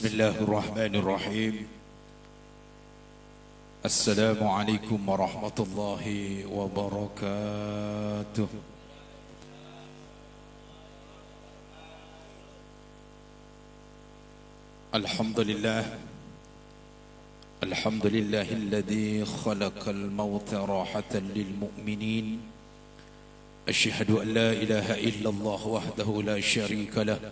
Bismillahirrahmanirrahim. Assalamualaikum warahmatullahi wabarakatuh. Alhamdulillah. Alhamdulillahilladzi khalaqal mauta rahatan lil mu'minin. Asyhadu an la ilaha illallah wahdahu la syarika lah.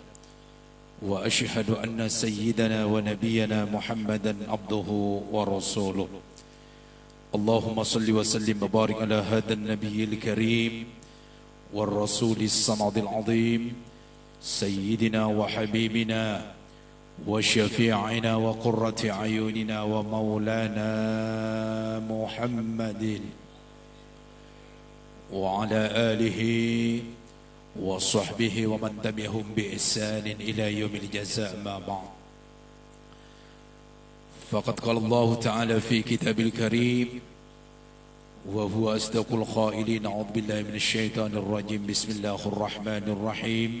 وأشهد أن سيدنا ونبينا محمدا عبده ورسوله. اللهم صل وسلم وبارك على هذا النبي الكريم والرسول الصمد العظيم سيدنا وحبيبنا وشفيعنا وقرة عيوننا ومولانا محمد وعلى آله وصحبه ومن تبعهم بإحسان إلى يوم الجزاء ما بعد. فقد قال الله تعالى في كتاب الكريم وهو أصدق القائلين: أعوذ بالله من الشيطان الرجيم. بسم الله الرحمن الرحيم.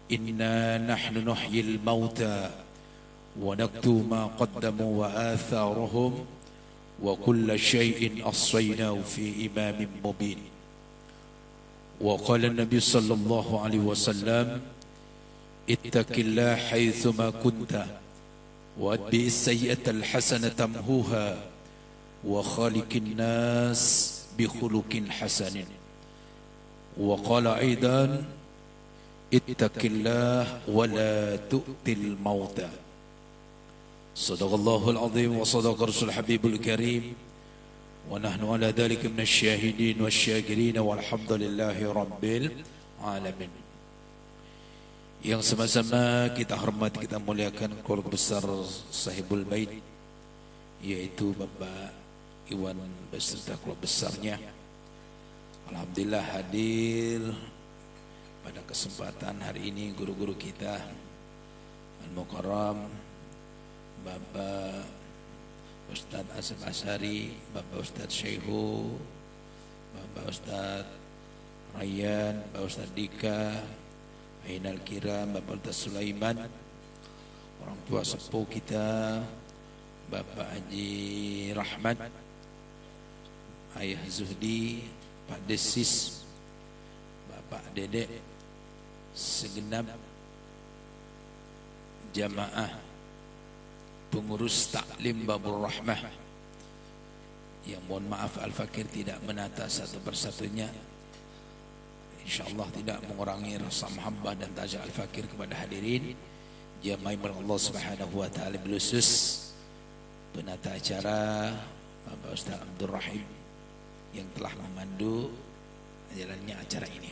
إنا نحن نحيي الموتى ونكتب ما قدموا وآثارهم وكل شيء أحصيناه في إمام مبين. وقال النبي صلى الله عليه وسلم: اتق الله حيثما كنت واتبع السيئة الحسنة تمحوها وخالق الناس بخلق حسن. وقال أيضا: اتق الله ولا تؤت الموتى. صدق الله العظيم وصدق رسول الحبيب الكريم ونحن على ذلك من الشاهدين والشاكرين والحمد لله رب العالمين. Yang sama-sama kita hormati, kita muliakan keluarga besar Sahibul Bait, yaitu Bapak Iwan beserta keluarga besarnya. Alhamdulillah hadir pada kesempatan hari ini guru-guru kita Al-Mukarram Bapak Ustadz Asif Asyari, Bapak Ustadz Syaihu, Bapak Ustadz Rayyan, Bapak Ustadz Dika, Ainal Kiram, Bapak Ustadz Sulaiman, orang tua sepuh kita, Bapak Haji Rahmat, Ayah Zuhdi, Pak Desis, Bapak Dedek, segenap jamaah pengurus taklim Babur Rahmah yang mohon maaf Al-Fakir tidak menata satu persatunya, insyaallah tidak mengurangi rasa mahabbah dan taja Al-Fakir kepada hadirin jamaah Allah Subhanahu wa taala, berusus penata acara Bapak Ustaz Abdul Rahim yang telah memandu jalannya acara ini.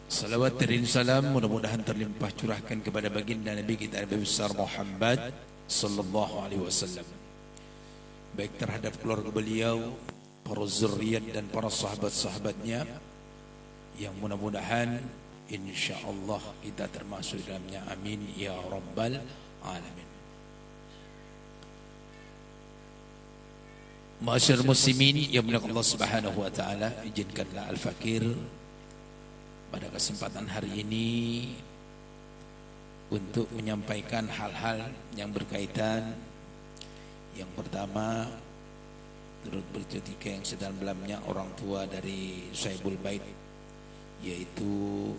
Salawat dan salam mudah-mudahan terlimpah curahkan kepada baginda Nabi kita Nabi besar Muhammad sallallahu alaihi wasallam, baik terhadap keluarga beliau, para zuriat dan para sahabat-sahabatnya yang mudah-mudahan insyaallah kita termasuk dalamnya, amin ya rabbal alamin. Ma'asyiral muslimin yang dimuliakan Allah Subhanahu wa taala, izinkanlah Al-Fakir pada kesempatan hari ini untuk menyampaikan hal-hal yang berkaitan. Yang pertama, turut bercerita yang sedang dalamnya orang tua dari Sahibul Bait, yaitu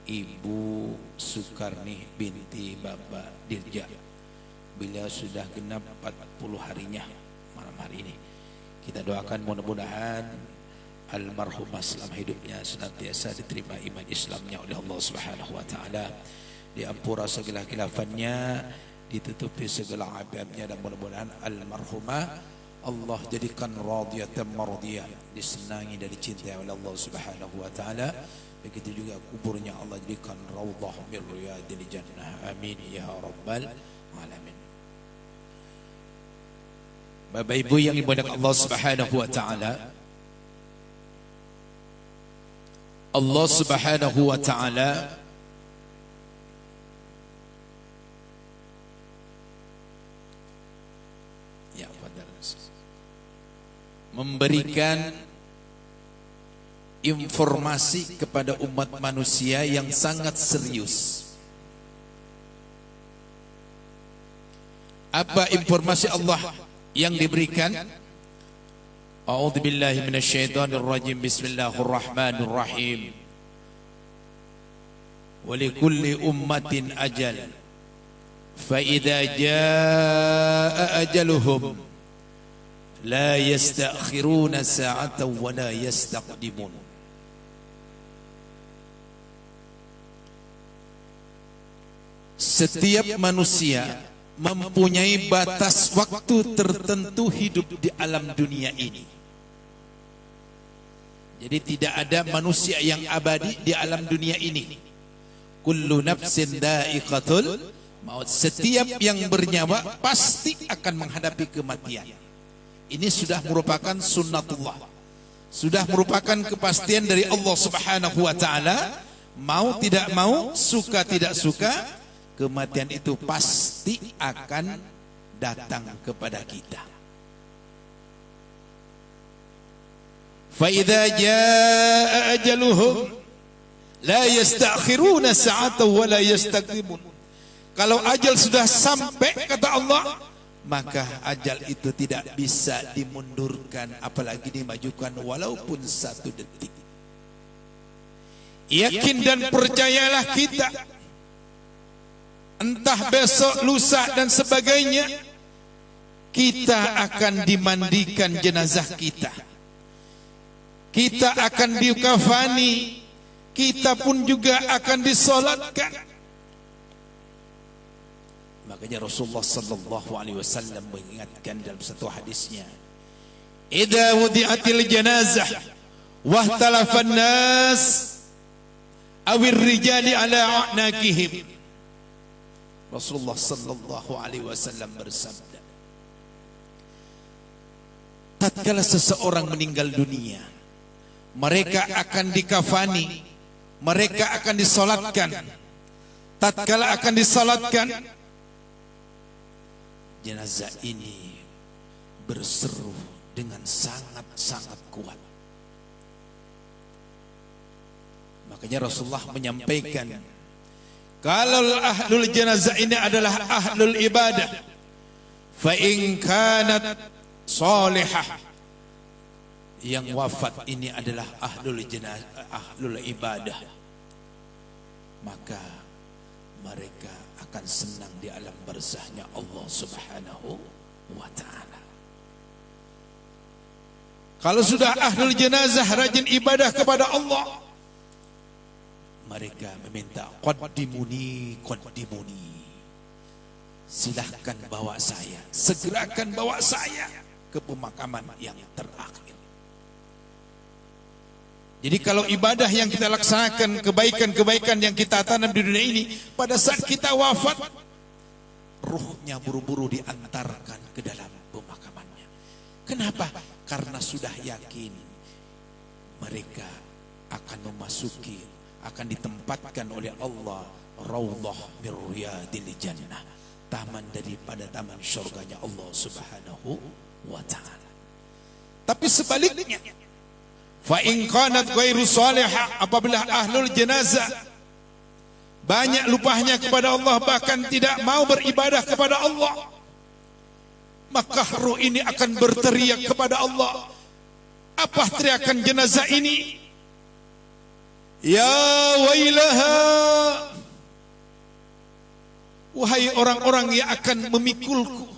Ibu Sukarni binti Bapak Dirja. Beliau sudah genap 40 harinya malam hari ini. Kita doakan mudah-mudahan almarhumah selama hidupnya senantiasa diterima iman Islamnya oleh Allah Subhanahu wa taala, diampura segala khilafannya, ditutupi segala aibnya, dan mudah-mudahan almarhumah Allah jadikan radiyatan mardiyah, disenangi dan dicintai oleh Allah Subhanahu wa taala. Begitu juga kuburnya Allah jadikan raudhah min riyadil jannah, amin ya rabbal alamin. Bapak Ibu yang dimuliakan Allah Subhanahu wa taala, Allah Subhanahu wa taala memberikan informasi kepada umat manusia yang sangat serius. Apa informasi Allah yang diberikan? A'udzubillahi minasyaitonirrajim. Bismillahirrahmanirrahim. Walikulli ummatin ajal, fa idza jaa ajaluhum la yastakhiruna sa'atan wa la yastaqdimun. Setiap manusia mempunyai batas waktu tertentu hidup di alam dunia ini. Jadi tidak ada manusia yang abadi di alam dunia ini. Kullu nafsin dha'iqatul maut. Setiap yang bernyawa pasti akan menghadapi kematian. Ini sudah merupakan sunnatullah, sudah merupakan kepastian dari Allah Subhanahu wa ta'ala. Mau tidak mau, suka tidak suka, kematian itu pasti akan datang kepada kita. Fa idza jaa ajaluhum la yastakhiruna sa'atan wa la yastaqdimun. Kalau ajal sudah sampai, kata Allah, maka ajal itu tidak bisa dimundurkan, apalagi dimajukan walaupun satu detik. Yakin dan percayalah kita, entah besok, lusa dan sebagainya, kita akan dimandikan jenazah kita, kita akan dikafani, kita pun juga akan disolatkan. Makanya Rasulullah sallallahu alaihi wasallam mengingatkan dalam satu hadisnya, idza wudi'atil janazah wahtalafa an-nas awir rijali ala a'naqihim. Rasulullah sallallahu alaihi wasallam bersabda, tatkala seseorang meninggal dunia, mereka akan dikafani, mereka akan disolatkan. Tatkala akan disolatkan, jenazah ini berseru dengan sangat-sangat kuat. Makanya Rasulullah menyampaikan, kalau ahlul jenazah ini adalah ahlul ibadah, fa in kanat salihah, yang wafat ini adalah ahlul jenazah, ahlul ibadah, maka mereka akan senang di alam barzahnya Allah Subhanahu wa ta'ala. Kalau sudah ahlul jenazah rajin ibadah kepada Allah, mereka meminta qaddimuni, qaddimuni, silahkan bawa saya, segerakan bawa saya ke pemakaman yang terakhir. Jadi kalau ibadah yang kita laksanakan, kebaikan-kebaikan yang kita tanam di dunia ini, pada saat kita wafat, ruhnya buru-buru diantarkan ke dalam pemakamannya. Kenapa? Karena sudah yakin mereka akan memasuki, akan ditempatkan oleh Allah raudhah min riyadil jannah, taman daripada taman syurganya Allah Subhanahu wa ta'ala. Tapi sebaliknya, fa in kanat ghairu salihah, apabila ahlul jenazah banyak lupahnya kepada Allah, bahkan tidak mau beribadah kepada Allah, maka ruh ini akan berteriak kepada Allah. Apa teriakan jenazah ini? Ya wailaha, wahai orang-orang yang akan memikulku.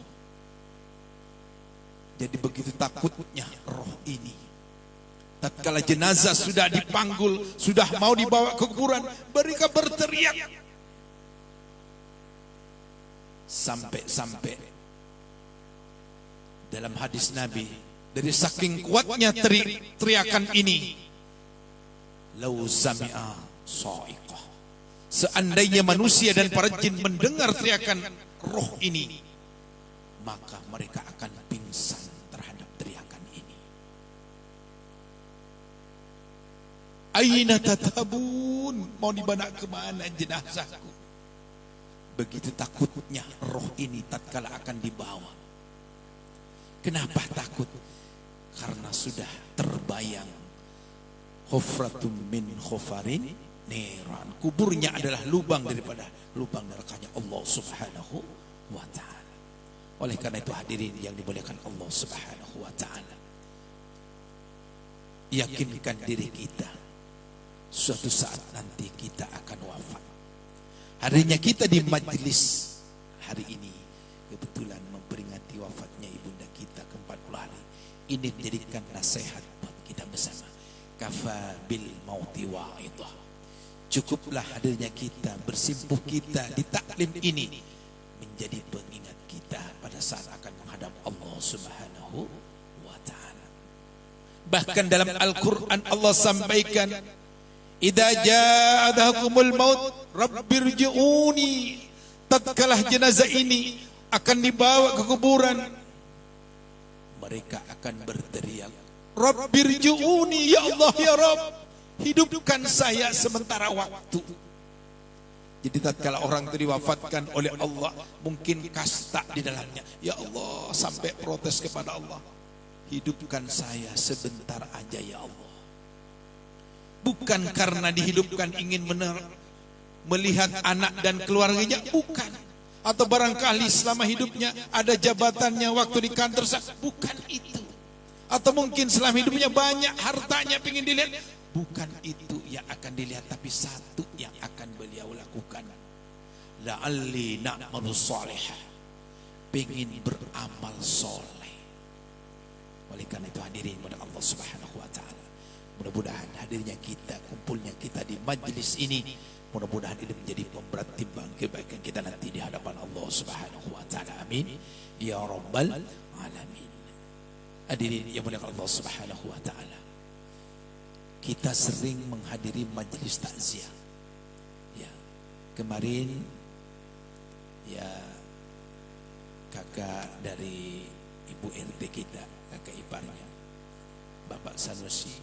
Jadi begitu takutnya roh ini. Tatkala jenazah sudah dipanggul, sudah mau dibawa ke kuburan, mereka berteriak. Sampai-sampai dalam hadis Nabi, dari saking kuatnya teriakan ini, lau sami'a sa'iqah, seandainya manusia dan para jin mendengar teriakan roh ini, maka mereka akan pingsan terhadap teriakan ini. Aina tatabun, mau dibawa kemana jenazahku? Begitu takutnya roh ini tatkala akan dibawa. Kenapa takut? Karena sudah terbayang hufratum min khufarin niran, kuburnya adalah lubang daripada lubang nerakanya Allah Subhanahu wa ta'ala. Oleh karena itu hadirin yang dimuliakan Allah Subhanahu wa taala, yakinkan diri kita, suatu saat nanti kita akan wafat. Harinya kita di majlis hari ini kebetulan memperingati wafatnya ibunda kita ke-40 hari. Ini menjadikan nasihat buat kita bersama. Kafa bil mauti wa'idhah. Cukuplah hadirnya kita, bersimpuh kita di taklim ini menjadi pengingat kita pada saat akan menghadap Allah Subhanahu wa taala. Bahkan dalam Al-Qur'an Allah sampaikan, "Idza jaa ahadakumul maut rabbirji'uni." Tatkala jenazah ini akan dibawa ke kuburan, mereka akan berteriak, "Rabbirji'uni, ya Allah ya Rabb, hidupkan saya sementara waktu." Jadi tatkala orang itu diwafatkan oleh Allah, mungkin kasta di dalamnya, "Ya Allah," sampai protes kepada Allah, "Hidupkan saya sebentar aja ya Allah." Bukan karena dihidupkan ingin melihat anak dan keluarganya, bukan. Atau barangkali selama hidupnya ada jabatannya waktu di kantor, bukan itu. Atau mungkin selama hidupnya banyak hartanya pengen dilihat, bukan itu yang akan dilihat. Tapi satu yang akan beliau lakukan, la'alli na'malu salihah, pengen beramal soleh. Oleh karena itu hadirin kepada Allah Subhanahu wa taala, mudah-mudahan hadirnya kita, kumpulnya kita di majlis ini, mudah-mudahan ini menjadi pemberat timbang kebaikan kita nanti di hadapan Allah Subhanahu wa taala. Amin ya rabbal alamin. Hadirin yang mulia Allah Subhanahu wa taala, kita sering menghadiri majelis takziah. Ya, kemarin ya kakak dari ibu RT kita, kakak iparnya Bapak Sanusi,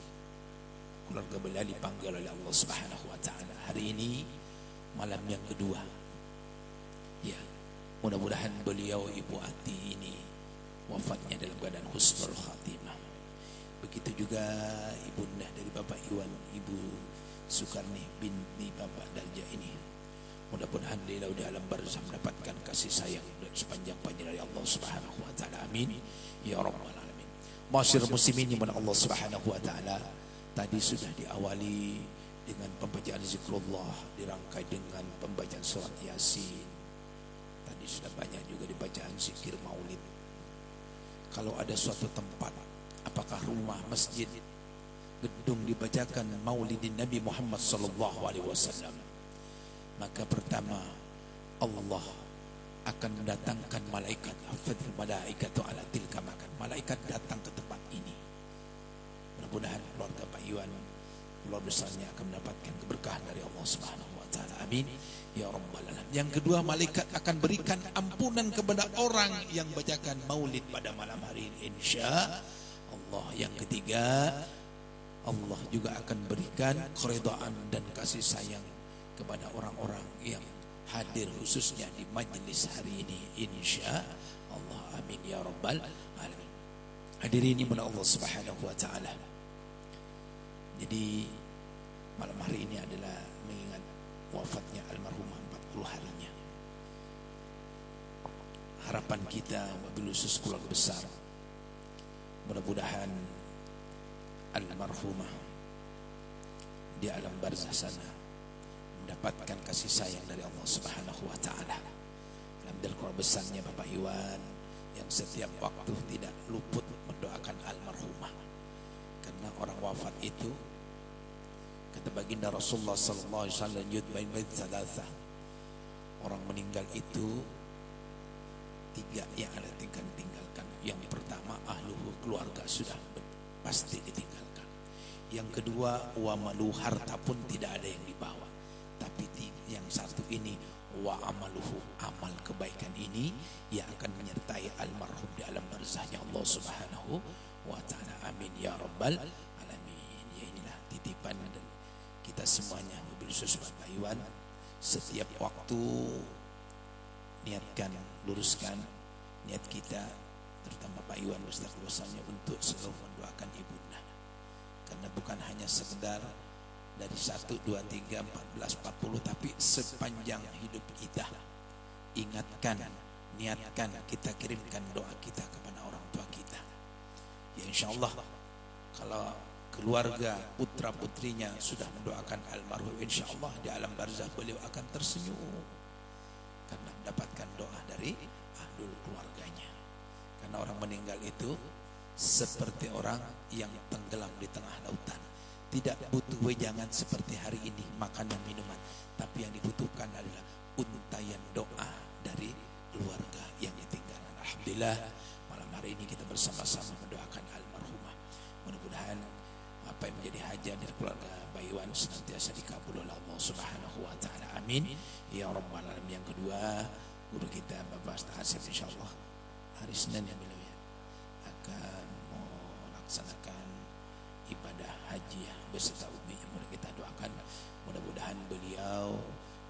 keluarga beliau dipanggil oleh Allah Subhanahu wa taala. Hari ini malam yang kedua. Ya, mudah-mudahan beliau Ibu Ati ini wafatnya dalam keadaan husnul khatimah. Begitu juga ibunda dari Bapak Iwan, Ibu Sukarni binti Bapak Darja ini. Mudah-mudahan beliau di alam barzah mendapatkan kasih sayang dan sepanjang-panjang dari Allah Subhanahu wa taala. Amin ya rabbal alamin. Masyaallah muslimin yang Allah Subhanahu wa taala, tadi sudah diawali dengan pembacaan zikrullah, dirangkai dengan pembacaan surat Yasin. Tadi sudah banyak juga dibacaan zikir maulid. Kalau ada suatu tempat, apakah rumah, masjid, gedung dibacakan maulidin Nabi Muhammad sallallahu alaihi wasallam, maka pertama Allah akan mendatangkan malaikat, afadil malaikatu ala tilka makan. Malaikat datang ke tempat ini. Mudah-mudahan keluarga Pak Iwan, keluarga besarnya akan mendapatkan keberkahan dari Allah Subhanahu wa taala. Amin ya rabbal alamin. Yang kedua, malaikat akan berikan ampunan kepada orang yang bacakan maulid pada malam hari ini, insya Allah. Yang ketiga, Allah juga akan berikan keridhaan dan kasih sayang kepada orang-orang yang hadir khususnya di majelis hari ini, insya Allah. Amin ya rabbal alamin. Hadirin kepada Allah Subhanahu wa taala. Jadi malam hari ini adalah mengingat wafatnya almarhumah 40 harinya. Harapan kita wabil khusus keluarga besar, mudah-mudahan almarhumah di alam barzah sana mendapatkan kasih sayang dari Allah Subhanahu wa taala. Alhamdulillah keluarga besarnya Bapak Iwan yang setiap waktu tidak luput mendoakan almarhumah. Karena orang wafat itu, kata baginda Rasulullah sallallahu alaihi wasallam, yudbain bain salasah, orang meninggal itu tiga yang ada tinggalkan. Yang pertama, ahluhu, keluarga sudah pasti ditinggalkan. Yang kedua, wa malu, harta pun tidak ada yang dibawa. Tapi yang satu ini, wa amaluhu, amal kebaikan ini yang akan menyertai almarhum di alam barzahnya Allah Subhanahu wa taala. Amin ya rabbal alamin. Ya, inilah titipan dan kita semuanya, mobil khusus Bapak Iwan, setiap waktu niatkan, luruskan niat kita, terutama Pak Iwan beserta keluarganya, untuk selalu mendoakan ibunda. Karena bukan hanya sekedar dari 1, 2, 3, 14, 40, tapi sepanjang hidup kita ingatkan niatkan, kita kirimkan doa kita kepada orang tua kita. Ya insya Allah kalau keluarga putra putrinya sudah mendoakan almarhum, insya Allah di alam barzah beliau akan tersenyum karena mendapatkan doa dari ahlul keluarganya. Karena orang meninggal itu seperti orang yang tenggelam di tengah lautan, tidak butuh wejangan seperti hari ini makanan minuman, tapi yang dibutuhkan adalah untayan doa dari keluarga yang ditinggalkan. Alhamdulillah malam hari ini kita bersama-sama mendoakan almarhumah. Mudah-mudahan apa yang menjadi hajat dari keluarga Baywan senantiasa dikabul oleh Allah Subhanahu wa taala. Amin ya rabbal alamin. Yang kedua, guru kita Bapak Ustaz Hasyim insyaallah hari Senin yang beliau akan melaksanakan ibadah haji beserta umi yang boleh kita doakan. Mudah-mudahan beliau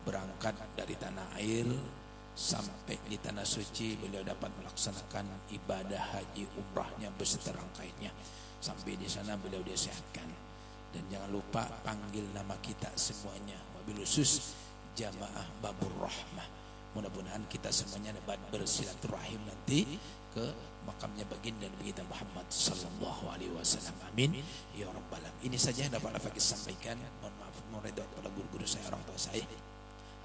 berangkat dari tanah air sampai di tanah suci, beliau dapat melaksanakan ibadah haji umrahnya beserta rangkaiannya. Sampai di sana beliau disehatkan. Dan jangan lupa panggil nama kita semuanya, wabil khusus jamaah Babur Rahmah. Mudah-mudahan kita semuanya dapat bersilaturahim nanti ke makamnya baginda Nabi kita Muhammad sallallahu alaihi wasallam. Amin ya rabbal alamin. Ini saja yang dapat saya sampaikan. Mohon maaf, mohon redha kepada guru-guru saya, orang tua saya.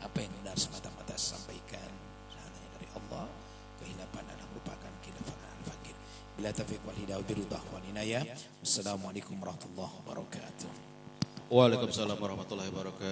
Apa yang benar semata-mata sampaikan hanya dari Allah. Kehilapan adalah merupakan khilafan al-fakir. Bila taufiq wal hidayah biridha wal inayah. Wassalamualaikum warahmatullahi wabarakatuh. Waalaikumsalam warahmatullahi wabarakatuh.